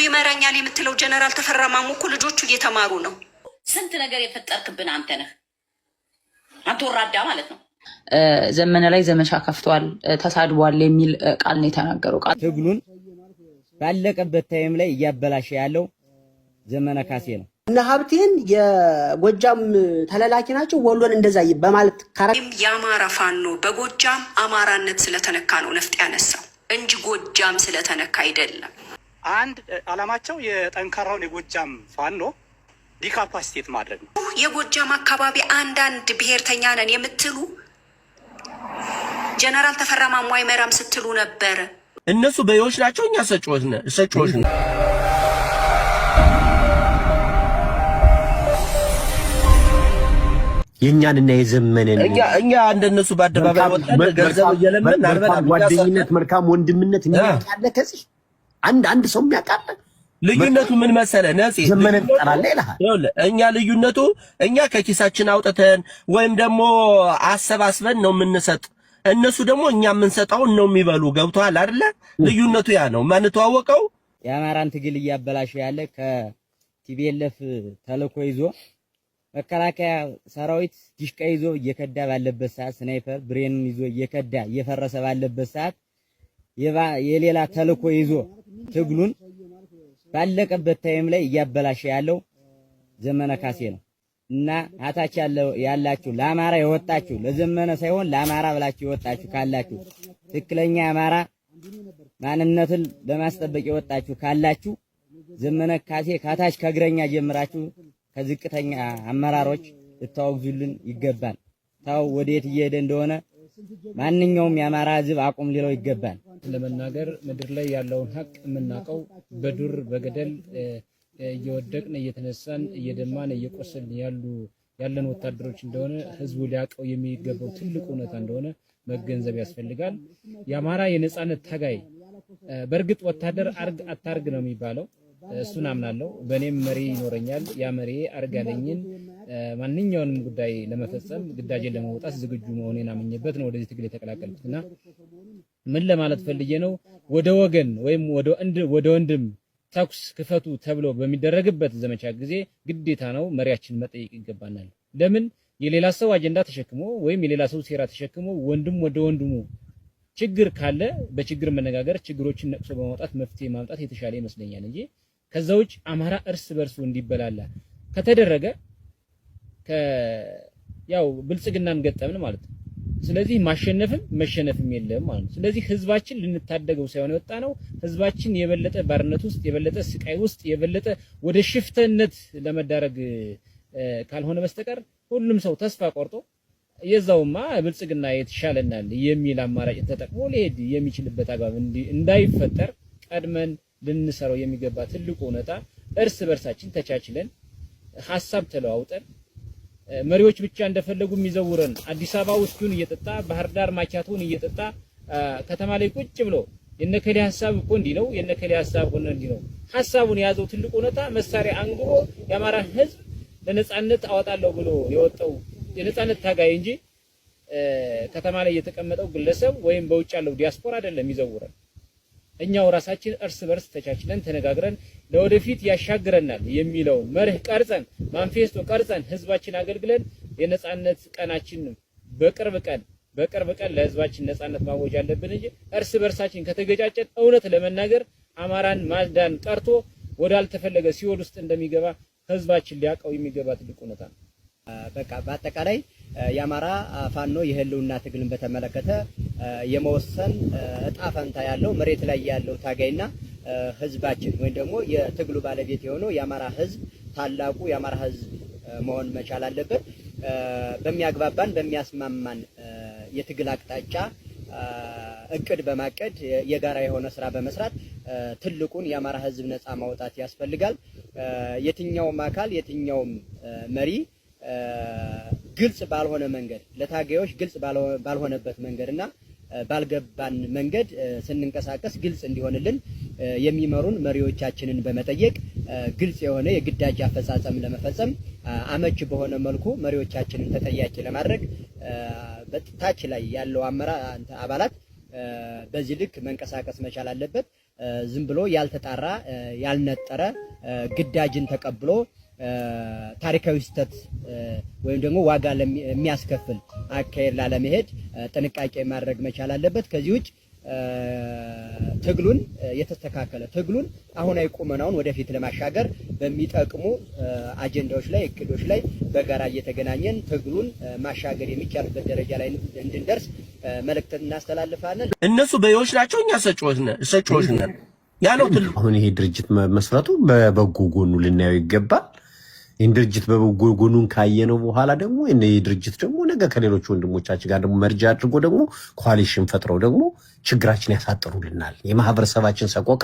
ይመራኛል የምትለው ጀነራል ተፈራ ማሞ እኮ ልጆቹ እየተማሩ ነው። ስንት ነገር የፈጠርክብን አንተ ነህ። አንተ ወራዳ ማለት ነው። ዘመነ ላይ ዘመቻ ከፍቷል፣ ተሳድቧል የሚል ቃል ነው የተናገረው። ቃል ትግሉን ባለቀበት ታይም ላይ እያበላሸ ያለው ዘመነ ካሴ ነው። እና ሀብቴን የጎጃም ተለላኪ ናቸው ወሎን እንደዛ በማለት የአማራ ፋኖ በጎጃም አማራነት ስለተነካ ነው ነፍጥ ያነሳው እንጂ ጎጃም ስለተነካ አይደለም። አንድ አላማቸው የጠንካራውን የጎጃም ፋኖ ዲካፓሲቴት ማድረግ ነው። የጎጃም አካባቢ አንዳንድ ብሔርተኛ ነን የምትሉ ጀነራል ተፈራ ማሞ አይመራም ስትሉ ነበር። እነሱ በዮች ናቸው፣ እኛ ሰጮች ነን። የኛንና የዘመነን እኛ እንደነሱ በአደባባይ ወጣን ገንዘብ እየለመን አልበላም። ጓደኝነት፣ መልካም ወንድምነት የሚያቃለ ከዚህ አንድ ሰው የሚያቃለ ልዩነቱ ምን መሰለ ነፂ ዘመነን ጠራለ ይላል። እኛ ልዩነቱ እኛ ከኪሳችን አውጥተን ወይም ደግሞ አሰባስበን ነው የምንሰጥ። እነሱ ደግሞ እኛ የምንሰጣውን ነው የሚበሉ። ገብቷል አይደለ? ልዩነቱ ያ ነው። ማን ተዋወቀው? የአማራን ትግል እያበላሸ ያለ ከቲቢኤልኤፍ ተልኮ ይዞ መከላከያ ሰራዊት ዲሽቃ ይዞ እየከዳ ባለበት ሰዓት፣ ስናይፐር ብሬን ይዞ እየከዳ እየፈረሰ ባለበት ሰዓት የሌላ ተልኮ ይዞ ትግሉን ባለቀበት ታይም ላይ እያበላሸ ያለው ዘመነ ካሴ ነው። እና አታች ያላችሁ ለአማራ የወጣችሁ ለዘመነ ሳይሆን ለአማራ ብላችሁ የወጣችሁ ካላችሁ ትክክለኛ አማራ ማንነትን ለማስጠበቅ የወጣችሁ ካላችሁ ዘመነ ካሴ ካታች ከእግረኛ ጀምራችሁ ከዝቅተኛ አመራሮች ልታወግዙልን ይገባል። ታው ወዴት እየሄደ እንደሆነ ማንኛውም የአማራ ሕዝብ አቁም ሊለው ይገባል። ለመናገር ምድር ላይ ያለውን ሀቅ የምናውቀው በዱር በገደል እየወደቅን እየተነሳን እየደማን እየቆሰልን ያለን ወታደሮች እንደሆነ ህዝቡ ሊያውቀው የሚገባው ትልቁ እውነታ እንደሆነ መገንዘብ ያስፈልጋል። የአማራ የነጻነት ታጋይ በእርግጥ ወታደር አርግ አታርግ ነው የሚባለው። እሱን አምናለሁ። በእኔም መሪ ይኖረኛል። ያ መሪ አርግ ያለኝን ማንኛውንም ጉዳይ ለመፈጸም ግዳጄን ለመውጣት ዝግጁ መሆኔን አምኜበት ነው ወደዚህ ትግል የተቀላቀልኩትና ምን ለማለት ፈልጌ ነው፣ ወደ ወገን ወይም ወደ ወንድም ተኩስ ክፈቱ ተብሎ በሚደረግበት ዘመቻ ጊዜ ግዴታ ነው መሪያችን መጠየቅ ይገባናል። ለምን የሌላ ሰው አጀንዳ ተሸክሞ ወይም የሌላ ሰው ሴራ ተሸክሞ ወንድም ወደ ወንድሙ ችግር ካለ በችግር መነጋገር፣ ችግሮችን ነቅሶ በማውጣት መፍትሄ ማምጣት የተሻለ ይመስለኛል እንጂ ከዛውጭ አማራ እርስ በርሱ እንዲበላላ ከተደረገ ያው ብልጽግናን ገጠምን ማለት ነው። ስለዚህ ማሸነፍም መሸነፍም የለም ማለት ነው። ስለዚህ ህዝባችን ልንታደገው ሳይሆን የወጣ ነው። ህዝባችን የበለጠ ባርነት ውስጥ የበለጠ ስቃይ ውስጥ የበለጠ ወደ ሽፍተነት ለመዳረግ ካልሆነ በስተቀር ሁሉም ሰው ተስፋ ቆርጦ የዛውማ ብልጽግና የተሻለናል የሚል አማራጭ ተጠቅሞ ሊሄድ የሚችልበት አግባብ እንዳይፈጠር ቀድመን ልንሰራው የሚገባ ትልቁ እውነታ እርስ በርሳችን ተቻችለን ሐሳብ ተለዋውጠን መሪዎች ብቻ እንደፈለጉ የሚዘውረን አዲስ አበባ ውስኪውን እየጠጣ ባህር ዳር ማቻቱን እየጠጣ ከተማ ላይ ቁጭ ብሎ የነከሌ ሐሳብ እኮ እንዲህ ነው የነከሌ ሐሳብ ሆነ እንዲህ ነው ሐሳቡን ያዘው ትልቁ እውነታ መሳሪያ አንግቦ የአማራ ህዝብ ለነጻነት አወጣለሁ ብሎ የወጣው የነጻነት ታጋይ እንጂ ከተማ ላይ የተቀመጠው ግለሰብ ወይም በውጭ ያለው ዲያስፖራ አይደለም ይዘውረን። እኛው ራሳችን እርስ በርስ ተቻችለን ተነጋግረን ለወደፊት ያሻግረናል የሚለው መርህ ቀርጸን ማንፌስቶ ቀርጸን ህዝባችን አገልግለን የነጻነት ቀናችን በቅርብ ቀን ለህዝባችን ነጻነት ማወጅ አለብን እንጂ እርስ በርሳችን ከተገጫጨን እውነት ለመናገር አማራን ማዳን ቀርቶ ወዳልተፈለገ ሲኦል ውስጥ እንደሚገባ ህዝባችን ሊያውቀው የሚገባ ትልቅ እውነታ ነው። በቃ በአጠቃላይ የአማራ ፋኖ የህልውና ትግልን በተመለከተ የመወሰን እጣ ፈንታ ያለው መሬት ላይ ያለው ታጋይና ህዝባችን ወይም ደግሞ የትግሉ ባለቤት የሆነው የአማራ ህዝብ ታላቁ የአማራ ህዝብ መሆን መቻል አለበት። በሚያግባባን በሚያስማማን የትግል አቅጣጫ እቅድ በማቀድ የጋራ የሆነ ስራ በመስራት ትልቁን የአማራ ህዝብ ነፃ ማውጣት ያስፈልጋል። የትኛውም አካል የትኛውም መሪ ግልጽ ባልሆነ መንገድ ለታጋዮች ግልጽ ባልሆነበት መንገድና ባልገባን መንገድ ስንንቀሳቀስ ግልጽ እንዲሆንልን የሚመሩን መሪዎቻችንን በመጠየቅ ግልጽ የሆነ የግዳጅ አፈጻጸም ለመፈጸም አመች በሆነ መልኩ መሪዎቻችንን ተጠያቂ ለማድረግ በታች ላይ ያለው አባላት በዚህ ልክ መንቀሳቀስ መቻል አለበት። ዝም ብሎ ያልተጣራ ያልነጠረ ግዳጅን ተቀብሎ ታሪካዊ ስህተት ወይም ደግሞ ዋጋ የሚያስከፍል አካሄድ ላለመሄድ ጥንቃቄ ማድረግ መቻል አለበት። ከዚህ ውጭ ትግሉን የተስተካከለ ትግሉን አሁናዊ ቁመናውን ወደፊት ለማሻገር በሚጠቅሙ አጀንዳዎች ላይ እቅዶች ላይ በጋራ እየተገናኘን ትግሉን ማሻገር የሚቻልበት ደረጃ ላይ እንድንደርስ መልእክት እናስተላልፋለን። እነሱ በዮች ናቸው፣ እኛ ሰጪዎች ነን። ያ ነው ትልቁ። አሁን ይሄ ድርጅት መስረቱ በበጎ ጎኑ ልናየው ይገባል። ይህን ድርጅት በበጎ ጎኑን ካየነው በኋላ ደግሞ ይህ ድርጅት ደግሞ ነገ ከሌሎች ወንድሞቻችን ጋር ደግሞ መርጃ አድርጎ ደግሞ ኮአሊሽን ፈጥረው ደግሞ ችግራችን ያሳጥሩልናል፣ የማህበረሰባችን ሰቆቃ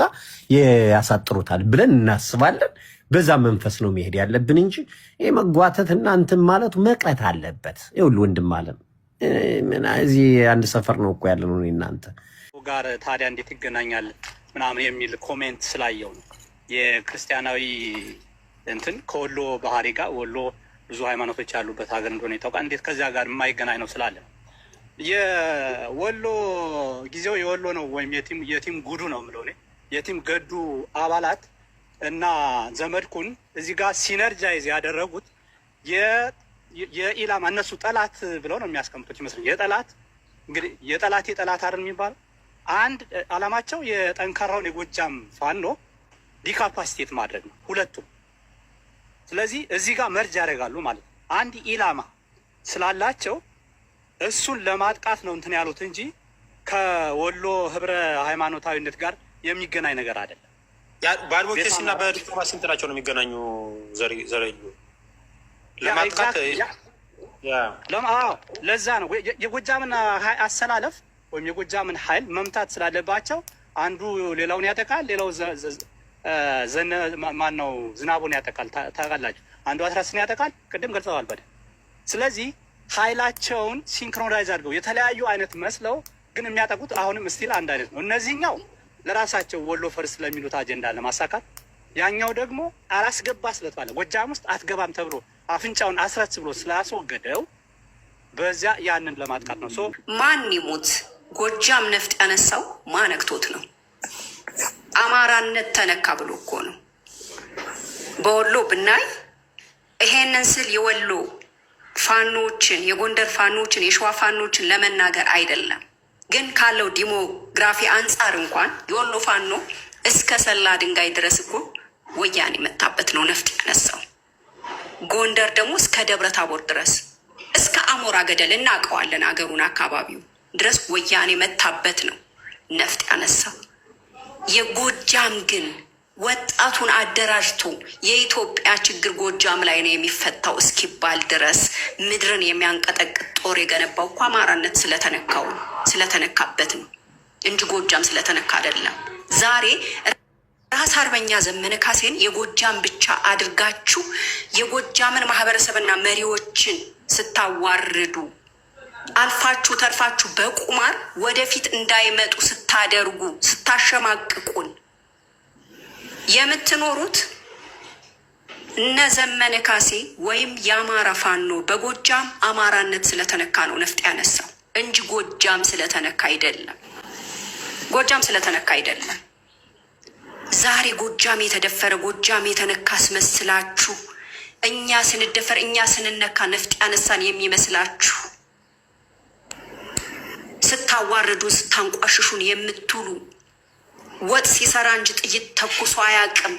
ያሳጥሩታል ብለን እናስባለን። በዛ መንፈስ ነው መሄድ ያለብን እንጂ ይሄ መጓተትና እንትን ማለቱ መቅረት አለበት። ይኸውልህ ወንድም አለም እዚህ አንድ ሰፈር ነው እኮ ያለ ነው እናንተ ጋር ታዲያ እንዴት ይገናኛል ምናምን የሚል ኮሜንት ስላየው ነው የክርስቲያናዊ እንትን ከወሎ ባህሪ ጋር ወሎ ብዙ ሃይማኖቶች ያሉበት ሀገር እንደሆነ ይታወቃል። እንዴት ከዚያ ጋር የማይገናኝ ነው ስላለ የወሎ ጊዜው የወሎ ነው ወይም የቲም ጉዱ ነው የምለው እኔ የቲም ገዱ አባላት እና ዘመድኩን እዚህ ጋር ሲነርጃይዝ ያደረጉት የኢላማ እነሱ ጠላት ብለው ነው የሚያስቀምጡት ይመስለኛል። የጠላት እንግዲህ የጠላት አይደል የሚባለው አንድ አላማቸው የጠንካራውን የጎጃም ፋኖ ዲካፓሲቴት ማድረግ ነው ሁለቱም። ስለዚህ እዚህ ጋር መርጅ ያደርጋሉ ማለት ነው። አንድ ኢላማ ስላላቸው እሱን ለማጥቃት ነው እንትን ያሉት እንጂ ከወሎ ህብረ ሃይማኖታዊነት ጋር የሚገናኝ ነገር አይደለም። በአድቮኬሲ እና በዲፕሎማሲ እንትናቸው ነው የሚገናኙ ዘረዩ ለማጥቃት ለዛ ነው የጎጃምን አሰላለፍ ወይም የጎጃምን ኃይል መምታት ስላለባቸው አንዱ ሌላውን ያጠቃል፣ ሌላው ማነው ዝናቡን ያጠቃል። ታውቃላችሁ አንዱ 16 ያጠቃል፣ ቅድም ገልጸዋል በደንብ። ስለዚህ ኃይላቸውን ሲንክሮናይዝ አድርገው የተለያዩ አይነት መስለው ግን የሚያጠቁት አሁንም ስቲል አንድ አይነት ነው። እነዚህኛው ለራሳቸው ወሎ ፈርስ ለሚሉት አጀንዳ ለማሳካት፣ ያኛው ደግሞ አላስገባ ስለተባለ ጎጃም ውስጥ አትገባም ተብሎ አፍንጫውን አስረስ ብሎ ስላስወገደው በዚያ ያንን ለማጥቃት ነው። ማን ይሙት ጎጃም ነፍጥ ያነሳው ማነክቶት ነው። አማራነት ተነካ ብሎ እኮ ነው። በወሎ ብናይ ይሄንን ስል የወሎ ፋኖችን፣ የጎንደር ፋኖችን፣ የሸዋ ፋኖችን ለመናገር አይደለም። ግን ካለው ዲሞግራፊ አንጻር እንኳን የወሎ ፋኖ እስከ ሰላ ድንጋይ ድረስ እኮ ወያኔ መታበት ነው ነፍጥ ያነሳው። ጎንደር ደግሞ እስከ ደብረ ታቦር ድረስ እስከ አሞራ ገደል እናውቀዋለን፣ አገሩን አካባቢው ድረስ ወያኔ መታበት ነው ነፍጥ ያነሳው። የጎጃም ግን ወጣቱን አደራጅቶ የኢትዮጵያ ችግር ጎጃም ላይ ነው የሚፈታው እስኪባል ድረስ ምድርን የሚያንቀጠቅጥ ጦር የገነባው እኮ አማራነት ስለተነካበት ነው እንጂ ጎጃም ስለተነካ አይደለም። ዛሬ ራስ አርበኛ ዘመነ ካሴን የጎጃም ብቻ አድርጋችሁ የጎጃምን ማህበረሰብና መሪዎችን ስታዋርዱ አልፋችሁ ተርፋችሁ በቁማር ወደፊት እንዳይመጡ ስታደርጉ ስታሸማቅቁን የምትኖሩት እነ ዘመነ ካሴ ወይም የአማራ ፋኖ በጎጃም አማራነት ስለተነካ ነው ነፍጥ ያነሳው እንጂ ጎጃም ስለተነካ አይደለም። ጎጃም ስለተነካ አይደለም። ዛሬ ጎጃም የተደፈረ ጎጃም የተነካ አስመስላችሁ እኛ ስንደፈር እኛ ስንነካ ነፍጥ ያነሳን የሚመስላችሁ ስታዋርዱን ስታንቋሽሹን የምትውሉ ወጥ ሲሰራ እንጂ ጥይት ተኩሶ አያውቅም።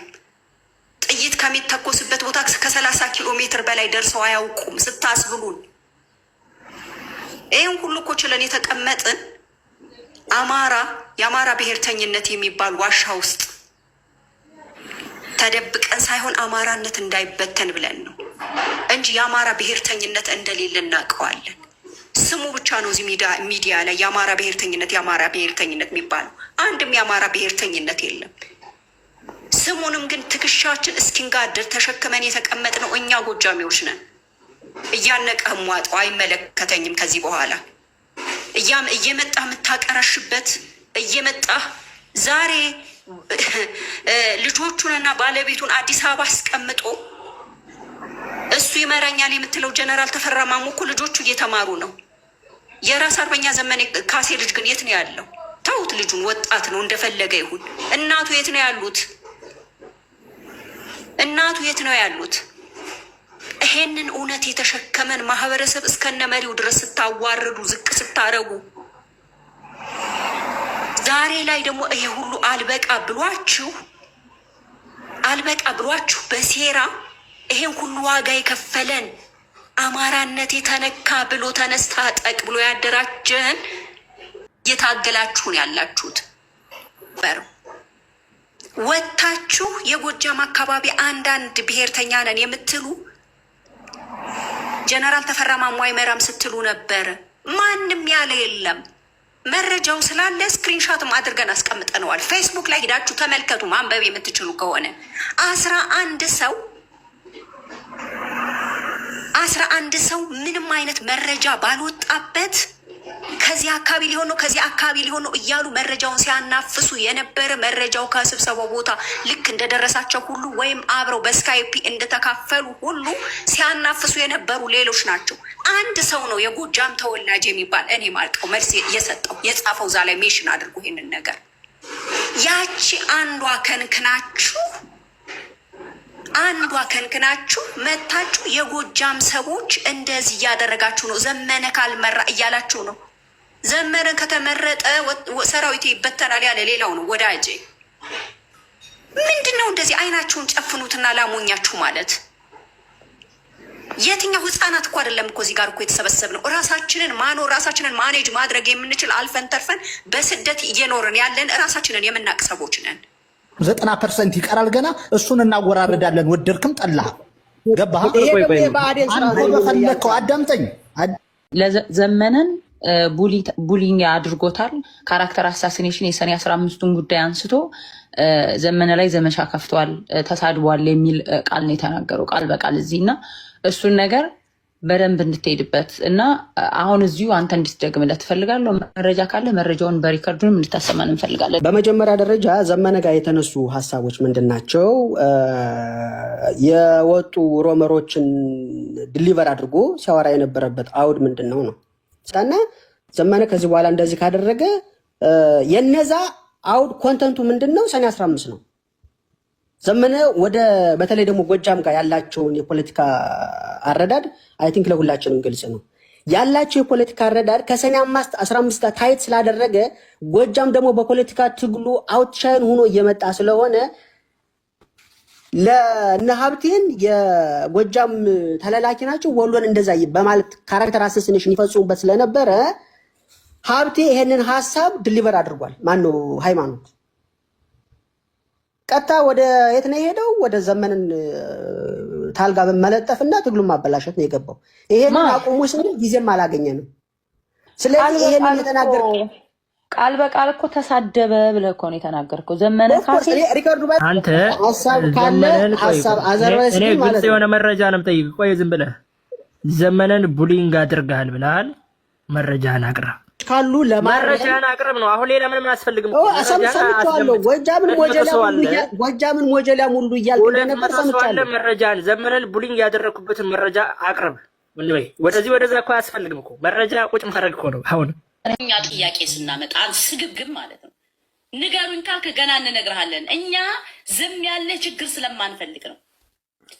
ጥይት ከሚተኮስበት ቦታ ከ30 ኪሎ ሜትር በላይ ደርሰው አያውቁም ስታስብሉን። ይህን ሁሉ እኮ ችለን የተቀመጥን የአማራ ብሔርተኝነት የሚባል ዋሻ ውስጥ ተደብቀን ሳይሆን አማራነት እንዳይበተን ብለን ነው እንጂ የአማራ ብሔርተኝነት እንደሌለ እናውቀዋለን። ስሙ ብቻ ነው እዚህ ሚዲያ ላይ የአማራ ብሔርተኝነት የሚባለው። አንድም የአማራ ብሔርተኝነት የለም። ስሙንም ግን ትከሻችን እስኪንጋደር ተሸክመን የተቀመጥነው እኛ ጎጃሜዎች ነን። እያነቀህም ዋጠው አይመለከተኝም። ከዚህ በኋላ እየመጣህ የምታቀረሽበት እየመጣህ ዛሬ ልጆቹንና ባለቤቱን አዲስ አበባ አስቀምጦ እሱ ይመራኛል የምትለው ጀነራል ተፈራ ማሞ እኮ ልጆቹ እየተማሩ ነው። የራስ አርበኛ ዘመነ ካሴ ልጅ ግን የት ነው ያለው? ተውት፣ ልጁን ወጣት ነው እንደፈለገ ይሁን። እናቱ የት ነው ያሉት? እናቱ የት ነው ያሉት? ይሄንን እውነት የተሸከመን ማህበረሰብ እስከነ መሪው ድረስ ስታዋርዱ፣ ዝቅ ስታረጉ፣ ዛሬ ላይ ደግሞ ይሄ ሁሉ አልበቃ ብሏችሁ በሴራ ይሄን ሁሉ ዋጋ የከፈለን አማራነት የተነካ ብሎ ተነስታ ጠቅ ብሎ ያደራጀን እየታገላችሁን ያላችሁት ወታችሁ የጎጃም አካባቢ አንዳንድ ብሔርተኛ ነን የምትሉ ጀነራል ተፈራ ማሞ አይመራም ስትሉ ነበር። ማንም ያለ የለም። መረጃው ስላለ ስክሪንሾትም አድርገን አስቀምጠነዋል። ፌስቡክ ላይ ሄዳችሁ ተመልከቱ፣ ማንበብ የምትችሉ ከሆነ 11 ሰው ምንም አይነት መረጃ ባልወጣበት ከዚህ አካባቢ ሊሆን ነው ከዚህ አካባቢ ሊሆን ነው እያሉ መረጃውን ሲያናፍሱ የነበረ መረጃው ከስብሰባው ቦታ ልክ እንደደረሳቸው ሁሉ ወይም አብረው በስካይፒ እንደተካፈሉ ሁሉ ሲያናፍሱ የነበሩ ሌሎች ናቸው። አንድ ሰው ነው የጎጃም ተወላጅ የሚባል እኔ ማልቀው መልስ የሰጠው የጻፈው እዛ ላይ ሜሽን አድርጎ ይሄንን ነገር ያቺ አንዷ ከንክናችሁ መታችሁ የጎጃም ሰዎች እንደዚህ እያደረጋችሁ ነው፣ ዘመነ ካልመራ እያላችሁ ነው። ዘመነ ከተመረጠ ሰራዊት ይበተናል ያለ ሌላው ነው። ወዳጄ ምንድን ነው እንደዚህ አይናችሁን ጨፍኑትና ላሞኛችሁ ማለት? የትኛው ህፃናት እኮ አይደለም እኮ እዚህ ጋር እኮ የተሰበሰብ ነው። ራሳችንን ማኖር ራሳችንን ማኔጅ ማድረግ የምንችል አልፈን ተርፈን በስደት እየኖርን ያለን ራሳችንን የምናቅ ሰዎች ነን። 90% ይቀራል ገና። እሱን እናወራርዳለን። ወደድክም ጠላህ ገባህ? በፈለከው አዳምጠኝ። ዘመነን ቡሊንግ አድርጎታል። ካራክተር አሳሲኔሽን የሰኔ 15ቱን ጉዳይ አንስቶ ዘመነ ላይ ዘመቻ ከፍቷል፣ ተሳድቧል የሚል ቃል ነው የተናገረው ቃል በቃል እዚህ እና እሱን ነገር በደንብ እንድትሄድበት እና አሁን እዚሁ አንተ እንድትደግምለት ትፈልጋለሁ። መረጃ ካለ መረጃውን በሪከርዱንም እንድታሰማን እንፈልጋለን። በመጀመሪያ ደረጃ ዘመነ ጋር የተነሱ ሀሳቦች ምንድን ናቸው? የወጡ ሮመሮችን ዲሊቨር አድርጎ ሲያወራ የነበረበት አውድ ምንድን ነው ነው እና ዘመነ ከዚህ በኋላ እንደዚህ ካደረገ የነዛ አውድ ኮንተንቱ ምንድን ነው? ሰኔ 15 ነው። ዘመነ ወደ በተለይ ደግሞ ጎጃም ጋር ያላቸውን የፖለቲካ አረዳድ አይ ቲንክ ለሁላችንም ግልጽ ነው። ያላቸው የፖለቲካ አረዳድ ከሰኔ 15 ጋር ታይት ስላደረገ ጎጃም ደግሞ በፖለቲካ ትግሉ አውትሻይን ሆኖ እየመጣ ስለሆነ ለነ ሀብቴን የጎጃም ተላላኪ ናቸው ወሎን እንደዛ በማለት ካራክተር አሰሲኔሽን ይፈጽሙበት ስለነበረ ሀብቴ ይሄንን ሀሳብ ዲሊቨር አድርጓል። ማነው ሃይማኖት ቀጥታ ወደ የት ነው የሄደው? ወደ ዘመንን ታልጋ በመለጠፍና ትግሉን ማበላሸት ነው የገባው። ይሄንን አቁሙ ስንል ጊዜም አላገኘንም። ስለዚህ ይሄንን የተናገር ቃል በቃል እኮ ተሳደበ ብለህ እኮ ነው የተናገርከው። ዘመነ ካሴ ሪካርዱ ባይ አንተ ሐሳብ ካለ ሐሳብ አዘርባይስ ማለት የሆነ መረጃ ነው ጠይቅ። ቆይ ዝም ብለህ ዘመነን ቡሊንግ አድርጋል ብለሃል። መረጃህን አቅርብ ካሉ መረጃህን አቅርብ ነው። አሁን ሌላ ምንም አያስፈልግም። ሰምቻለሁ። ጎጃምን ሞጀላ ሙሉ እያልክ እንደነበር ሰምቻለሁ። መረጃህን ዘመነን ቡሊንግ ያደረኩበትን መረጃ አቅርብ። ወደዚህ ወደዛ እኮ አያስፈልግም እኮ መረጃ ቁጭ ማድረግ እኮ ነው። አሁን እኛ ጥያቄ ስናመጣ ስግብግብ ማለት ነው። ንገሩኝ ካልክ ገና እንነግርሃለን። እኛ ዝም ያለ ችግር ስለማንፈልግ ነው።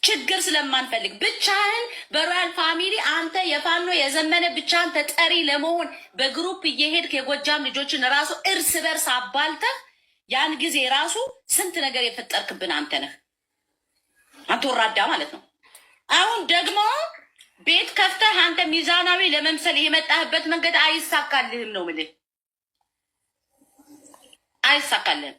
ችግር ስለማንፈልግ ብቻህን በሮያል ፋሚሊ አንተ የፋኖ የዘመነ ብቻህን ተጠሪ ለመሆን በግሩፕ እየሄድክ የጎጃም ልጆችን ራሱ እርስ በርስ አባልተህ ያን ጊዜ ራሱ ስንት ነገር የፈጠርክብን አንተ ነህ። አንተ ወራዳ ማለት ነው። አሁን ደግሞ ቤት ከፍተህ አንተ ሚዛናዊ ለመምሰል የመጣህበት መንገድ አይሳካልህም ነው የምልህ። አይሳካልህም።